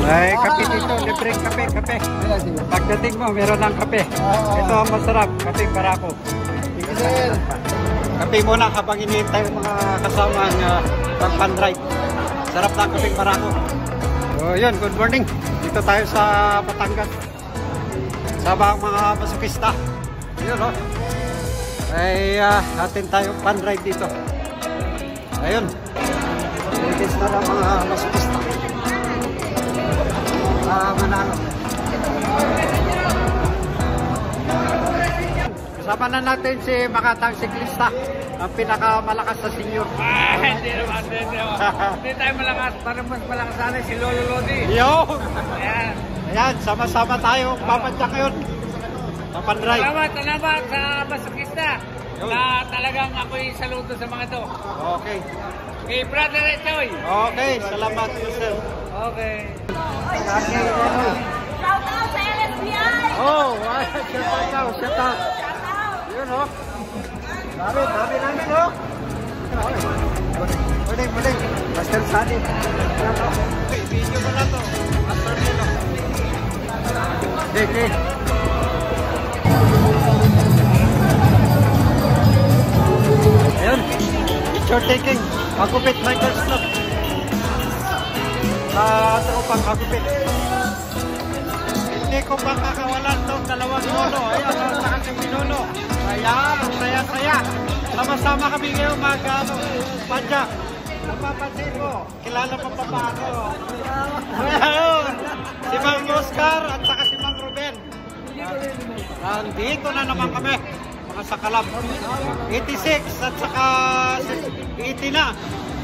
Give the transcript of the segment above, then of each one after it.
Ay, kape dito. Libreng kape, kape. Pagdating mo, meron ng kape. Ito ang masarap. Kape Barako. Sir. Kape muna habang hinihintay yung mga kasamang pag-pan-ride. Sarap na kape Barako. So, yun. Good morning. Dito tayo sa Batangas. Sama ang mga masukista. Yun, oh. Ay, atin tayo pan-ride dito. Ayun. Ladies na lang mga masukista. Manalo. Kasama na natin si Makatang Siklista, ang pinakamalakas na senior. Hindi naman. Hindi tayo malakas. Parang mas malakas sana si Lolo Lodi. Yo! Ayan. Ayan, sama-sama tayo. Papadyak yun. Sa pan-ride. Salamat sa masukista. Na talagang ako'y saludo sa mga to. Okay. Kay Brother Echoy. Okay, salamat po sir. Okay. Shout out sa LSBI! Oh, shout out. Yun, oh. Dami namin, oh. Muling. Master Sunny. Video ko na to. Master Nilo. Okay. Ayun. Picture taking. Magupit Michael's Club. Tropang magupit. Hindi ko pa kakawalan itong dalawang lolo. Ayan, sa aking pinuno. Ayan, saya-saya. Sama-sama kami ngayon padyak. Napapansin mo, kilala pa pa ako. Ayun, si Mang Oscar at saka si Mang Ruben. Nandito na naman kami, mga sakalab. 86 at saka 80 na.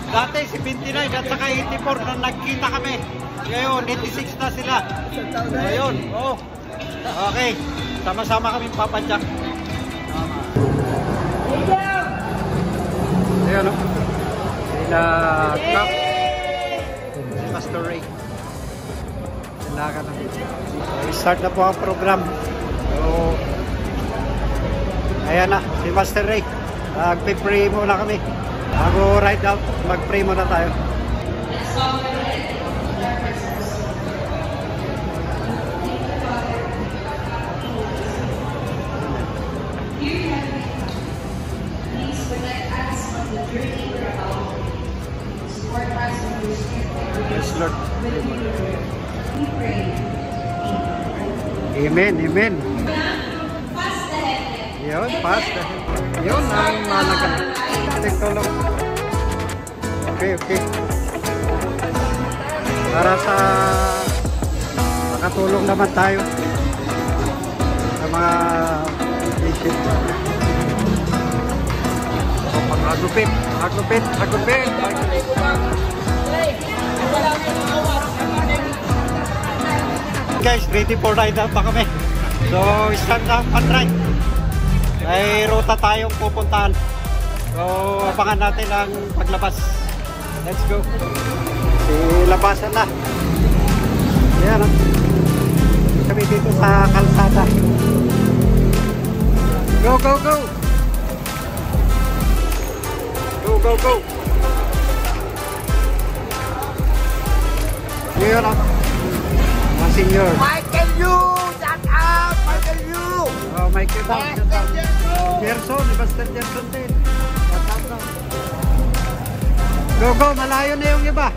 Dati si 29 at saka 84 na nagkita kami. Ngayon, 86 na sila. Ayun, oh. Okay, sama-sama kami papadyak. Ayan, oh. Sila Top. Si Pastor Ray. Sila ka na. So, start na po ang program. So, ayan na, si Master Ray. Nagpe-pray muna kami. Bago ride out, mag-pray muna tayo. Yes, Lord. Amen, amen. Yun, fast. Yun ang malaga. Tulong. Okay. Para sa makatulong naman tayo sa mga patient. So, pag-agupit. Guys, ready for ride out pa kami. So, start na pan-ride. May ruta tayong pupuntahan. So, abangan natin ang paglabas. Let's go. Labasan na. Ayan, oh. Kami dito sa kalsada. Go! Go! Ayan, oh. Mga senior. Michael Yu! Shout out! Michael Yu! Oh, Michael Yu! Gerson, Basta Gerson din. Go! Malayo na yung iba.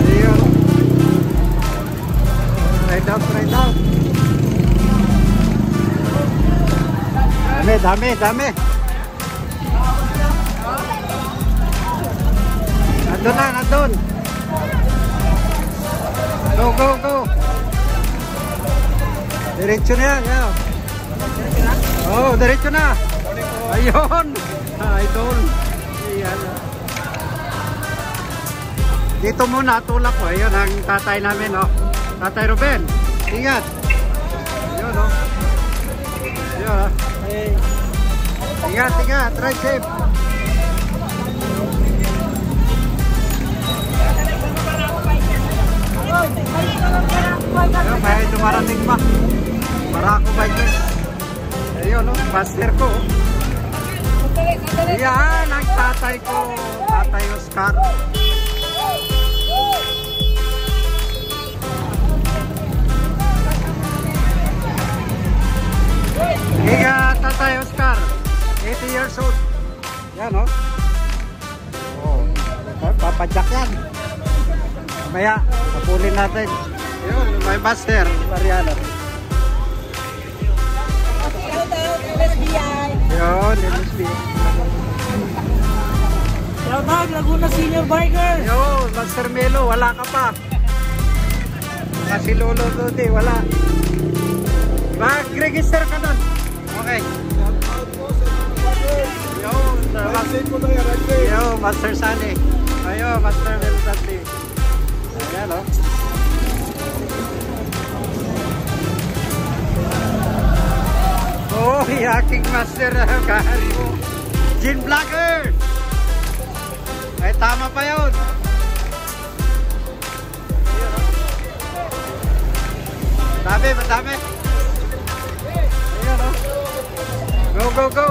Ayun. Ride out. Dami. Nandun. Go. Diretso na yan. Oh, diretso na. Ayun. Idol. Ayan. Dito muna, tulak ko. Ayun ang tatay namin, oh. Tatay Ruben. Ingat. Ayun, oh. Ayun, oh. Ingat. Drive safe. Ayun, may dumarating pa. Barako bikers. Ayun, no? Master ko. Yan, ang tatay ko. Tatay Oscar. Higa, tatay Oscar. 80 years old. Yan, no? Oh, papadyak yan. Mamaya, kapulin natin. Ayun, may master. Mariano. LSBI. Yun, LSBI. Shout out, Laguna Senior Biker. Yun, Master Melo, wala ka pa. Kasi Lolo Dodi, wala. Mag-register ka nun. Okay. Yun, Master Sani. Ayun, Master Melo Dodi. Ayan, o. Oh, yaking master kahari mo. Gin Vlogger. Ay, tama pa yun. Madami, madami. Ayun, oh. Go, go, go.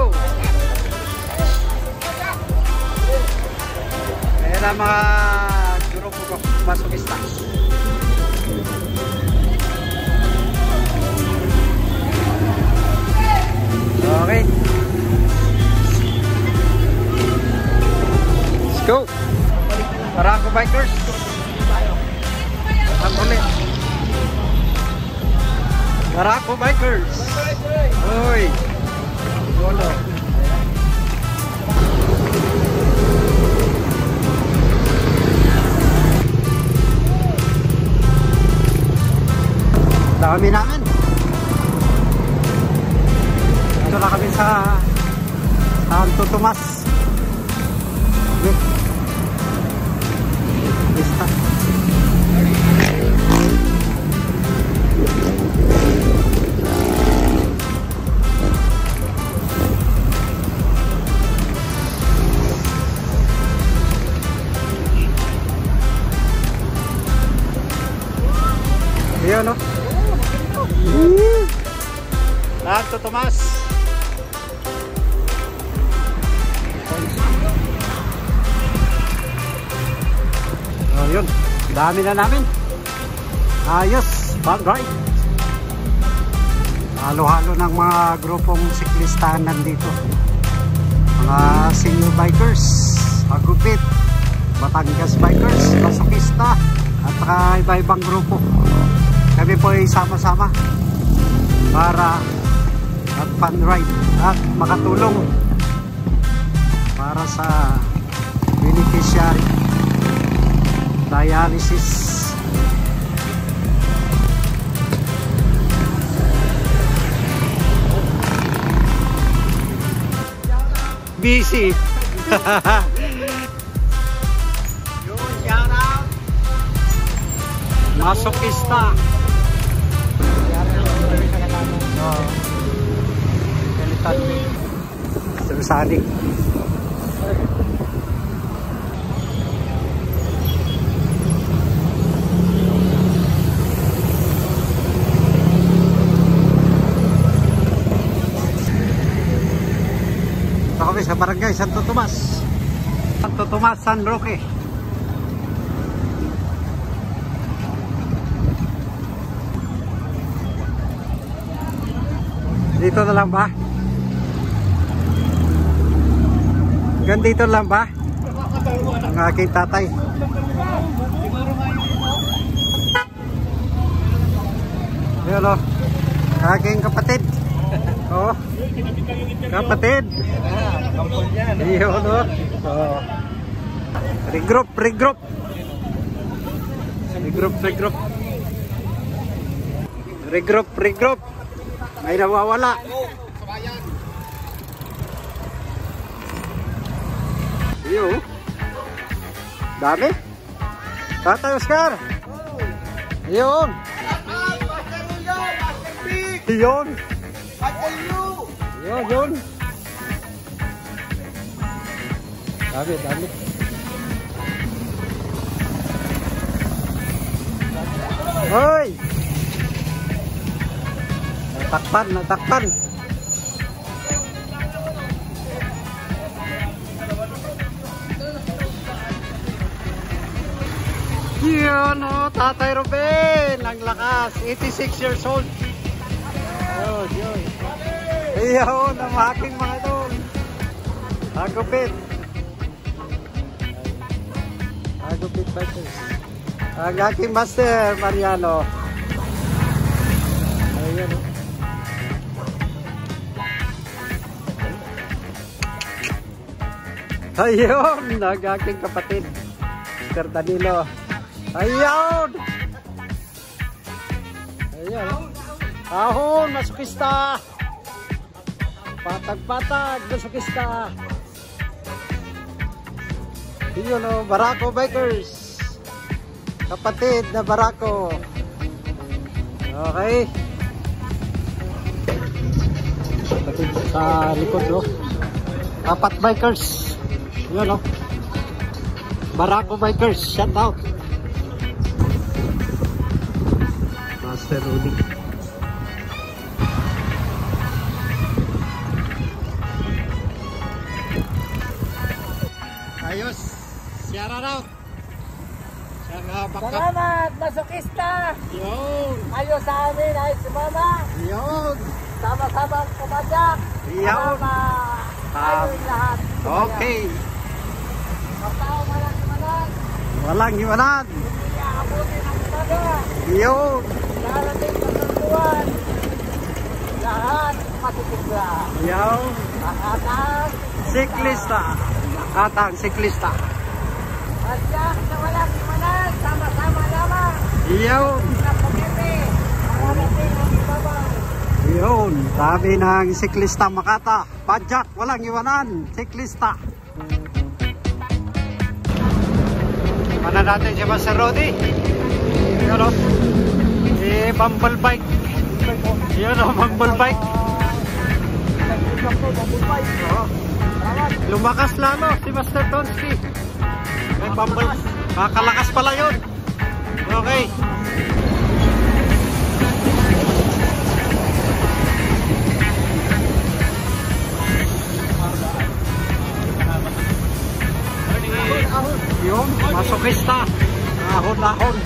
Ayan ang mga grupo ko, masokista. Okay. Let's go. Barako Bikers. Ang ulit. Barako Bikers. Uy. Golo. Dami namin. Ito na kami sa Santo Tomas. Vista. Ayan, no? Santo Tomas. Oh, yun. Dami na namin. Ayos. Bag ride. Halo-halo ng mga grupong siklistahan nandito. Mga senior bikers, Agupit, Batangas Bikers, Masokista, at saka iba-ibang grupo. Kami po ay sama-sama para mag-fun ride at makatulong para sa beneficiary dialysis. Busy. Shout out. Masokista. Sadik. Ito kami sa barangay Santo Tomas. Santo Tomas, San Roque. Dito na lang ba? Gandito lang ba? Ang aking tatay. Ayan o. Aking kapatid. Oo. Kapatid. Ayan o. Regroup, regroup. Regroup, regroup. Regroup, regroup. May nawawala. Iyo. Dami. Tatay Oscar. Iyon. Iyon. Iyon, yun. Dami, dami. Hoy. Natakpan, natakpan. Yun o, Tatay Ruben. Ang lakas. 86 years old. Oh, yun. Iyaw, namaking mga doon. Agupit. Agupit ba ito? Ang aking master, Mariano. Ayan o. Ayun, ang aking kapatid. Mr. Danilo. Ayun! Ayun. Ahon, masukista. Patag-patag, masukista. Yun o, Barako Bikers. Kapatid na Barako. Okay. Kapatid sa likod o. 4 bikers. Yun o. Barako Bikers, shout out. Master Rudy. Ayos, shout out. Salamat, masukista! Yun. Ayos sa amin ay si Mama. Yun. Sama-sama ang kumadyak. Yun. Ayos lahat. Okay. Magtao walang iwanan. Walang iwanan. Hindi aabutin ang umaga. Yun. Darating pagkakuan. Lahat matitigla. Yun. Makatang. Siklista. Katang siklista. Madyak na walang iwanan. Sama-sama naman. Yun. Sa pag-ibi. Darating ang ibabang. Yun. Sabi ng siklista Makata. Padjak, walang iwanan. Siklista. Mana natin si Master Rodi. Yun o. Si Bumble Bike. Yun o, Bumble Bike. Lumakas lalo si Master Tonsky. May Bumble. Makalakas pala yun. Okay. Yun, masokista. Ahon-ahon.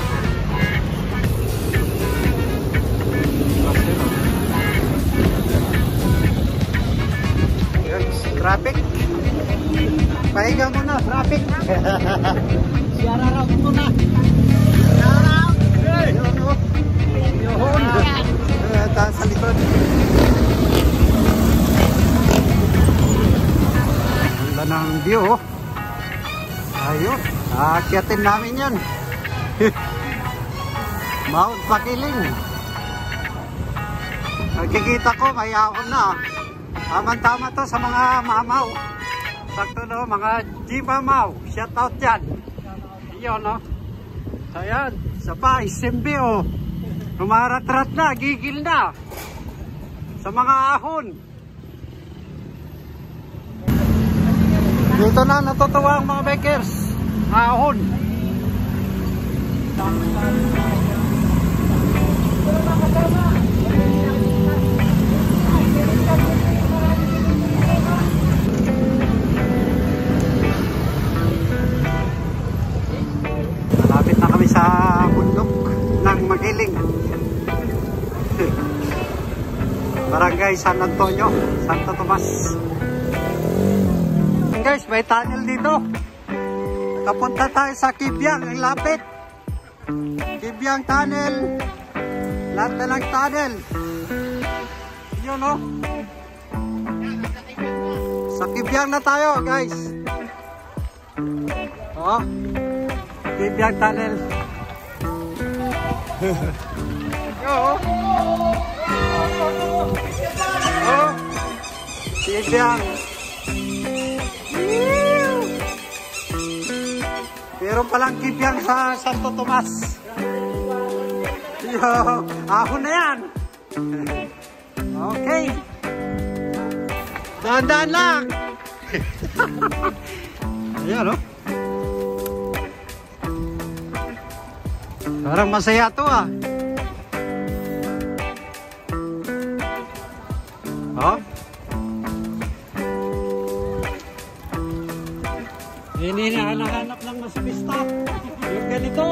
Yun, traffic. Pahinga muna, traffic. Siara-route muna. Siara-route. Yun, oh. Yun. Taas sa likod. Ganda ng view, oh. Ayun, aakyatin namin yan. Mount Pakiling. Nakikita ko, may ahon na. Tama-tama to sa mga mamaw. Sakto no, mga G-mamaw. Shout out yan. Yun no. Ayan, sabay, simbi oh. Rumarat-rat na, gigil na. Sa mga ahon. Dito na natutuwa ang mga bikers. Ahon. Malapit na kami sa bundok ng Magiling. Barangay San Antonio, Santo Tomas. Guys, may tunnel dito. Kapunta tayo sa Kibyang, ang lapit. Kibyang tunnel. Lahat na lang tunnel. Yun o. Sa Kibyang na tayo guys. O. Kibyang tunnel. Yo. O. Kibyang. Meron palang Kibyang sa Santo Tomas. Yo, ahon na yan. Okay. Dahan-dahan lang. Ayan o. Parang masaya to ah. Oh. Hinahanap ng masipista. Yung ganito.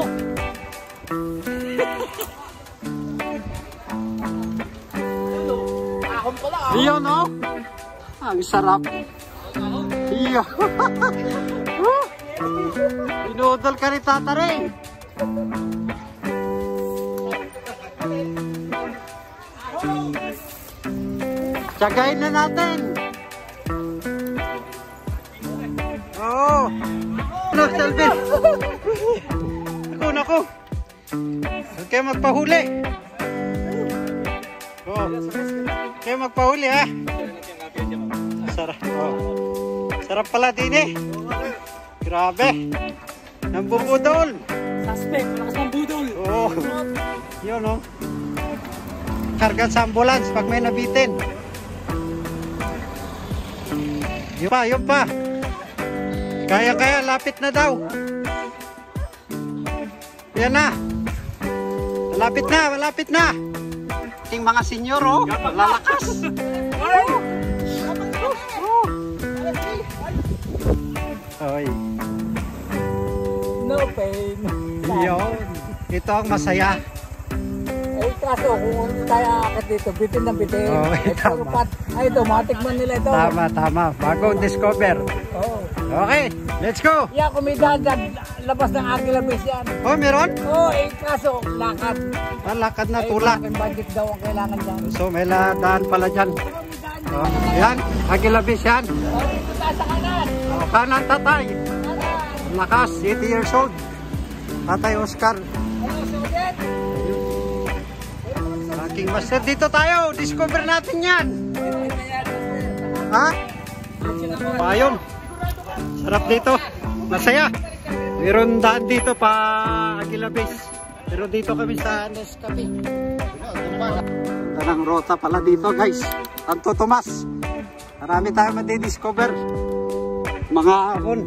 Iyon, no? Ang sarap. Iyo. Pinudol ka ni Tata Ray. Tsagain na natin. Oo. Ano, Selvin? Naku. Huwag kayo magpahuli. Oo. Huwag kayo magpahuli, ha? Sarap. Oh. Sarap pala din eh. Grabe. Nambubudol. Suspect, malakas ng budol. Oo. Yun, no? Karga sa ambulance pag may nabitin. Yun pa. Kaya, lapit na daw. Yan na. Malapit na. Ating mga senyor, oh. Lalakas. Oy. No pain. Yun. Ito ang masaya. Eh, kaso kung hindi tayo akit dito, bitin na bitin. Oo, tama. Ay, ito, matikman nila ito. Tama. Bagong discover. Oo. Okay, let's go. Yeah, kumidadad, labas ng Aguila Base yan. Oh, meron? Oo, eh, kaso, lakad. Lakad na Ay, tulak. malaking budget daw ang kailangan dyan. So, may ladaan pala dyan. Oh, yan, Aguila Base yan. Oo, dito tayo sa kanan. Oh, kanan tatay. Kanan. Lakas, 80 years old. Tatay Oscar. Ano, sulit? King Master, dito tayo. Discover natin yan. Ha? Ayun. Sarap dito. Masaya. Meron daan dito pa Aguila Base. Pero dito kami sa Nescafe. Tanang rota pala dito, guys. Santo Tomas. Marami tayo madidiscover. Mga ahon.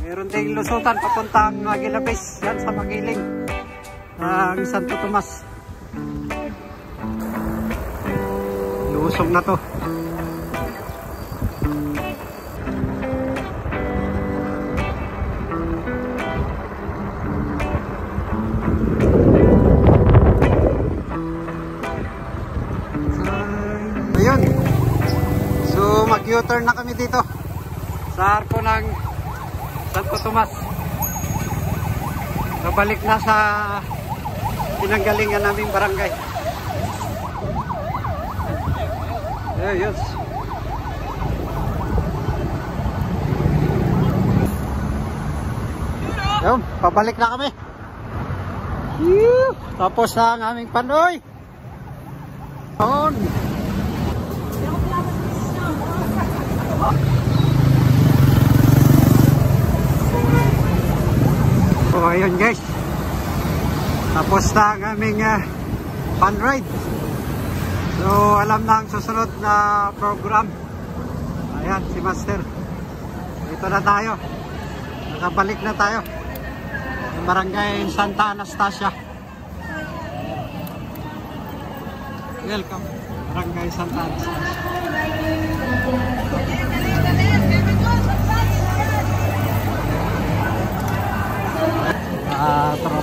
Meron ding lusutan papuntang Aguila Base. Yan sa Magiling. Ang Santo Tomas. Lusog na to. Ayun. So mag-U-turn na kami dito sa arko ng Santo Tomas. Babalik na sa pinanggalingan naming barangay. Yes. Yun, pabalik na kami. Tapos na ang aming panoy. Yun. So ayun guys. Tapos na ang aming fun ride. So alam na ang susunod na program. Ayan si Master. Dito na tayo. Nakabalik na tayo. Sa Barangay Santa Anastasia. Welcome. Barangay Santa Anastasia. Tropa.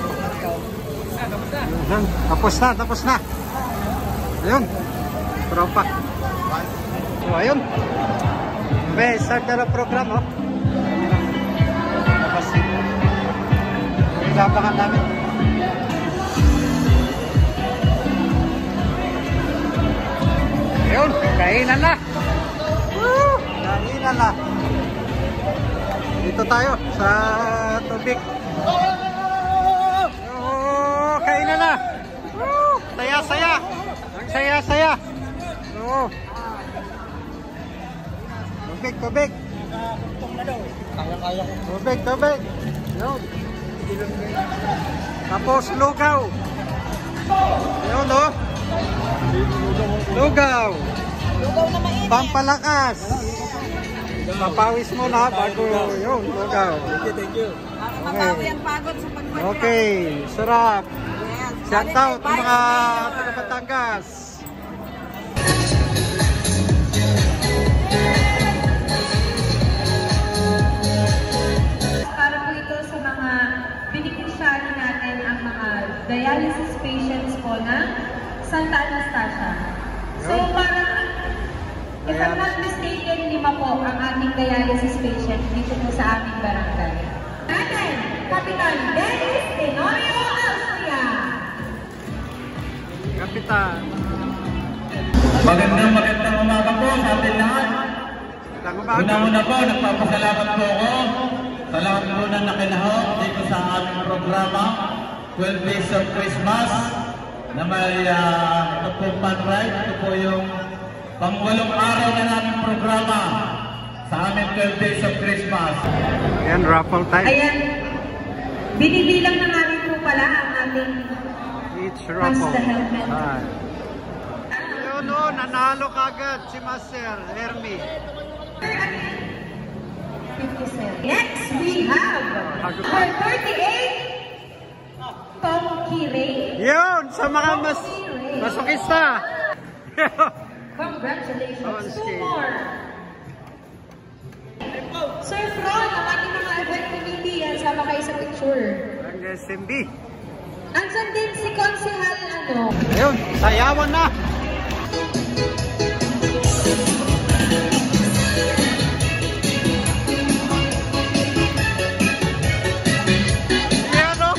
Tapos na. Ayun. Tropa. So ayun. May start na program, oh. Tapos ilabangan namin. Ayun, kainan na. Kainan na. Dito tayo sa tubig. Oh, kainan na. Saya-saya. Ang saya-saya. Oo. Tubig. Tubig. Yun. Tapos lugaw. Yun, no? Lugaw na mainit. Pampalakas. Papawis mo na bago yun. Lugaw. Thank you. Mabawi ang pagod sa pagpunta. Okay. Sarap. Yes. Shout out mga taga Batangas. If I'm not mistaken, 5 po ang ating dialysis patient dito po sa aming barangay. Natin, Kapitan Dennis Tenorio Austria. Kapitan. Magandang umaga po sa ating lahat. Magandang Una-una po, nagpapasalamat po ako sa lahat po na nakinahon dito sa aming programa 12 Days of Christmas na may ito po pan-ride. Ito po yung pang-8 araw na naming programa sa aming 12 Days of Christmas. Ayan, raffle time. Ayan, binibilang na namin po pala ang ating Each raffle. Pass the helmet. Yun o, nanalo kagad si Master Hermie. 57. Next, we have our 38, Tom Kire. Yun, sa mga masokista. Congratulations. Okay. 2 more. Sir Fron, ang ating mga event committee, yan, sama kayo sa picture. Ang SMB. Andyan din si Konsehal, Ayun, sayawan na. Ayan o. Oh.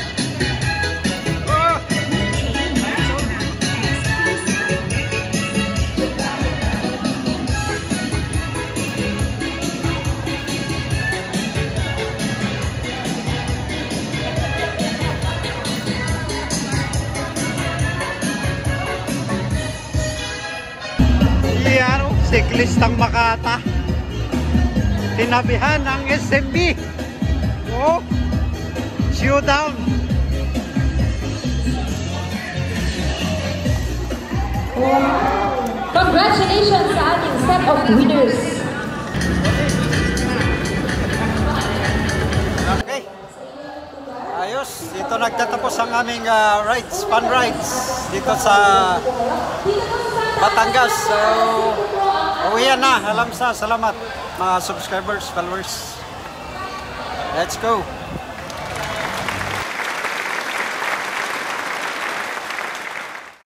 Iyaro, siklistang Makata. Tinabihan ng SMB. Oh, showdown. Congratulations sa ating set of winners. Okay. Ayos, dito nagtatapos ang aming rides, fun rides dito sa Batangas. So, uwian na. Salamat mga subscribers, followers. Let's go.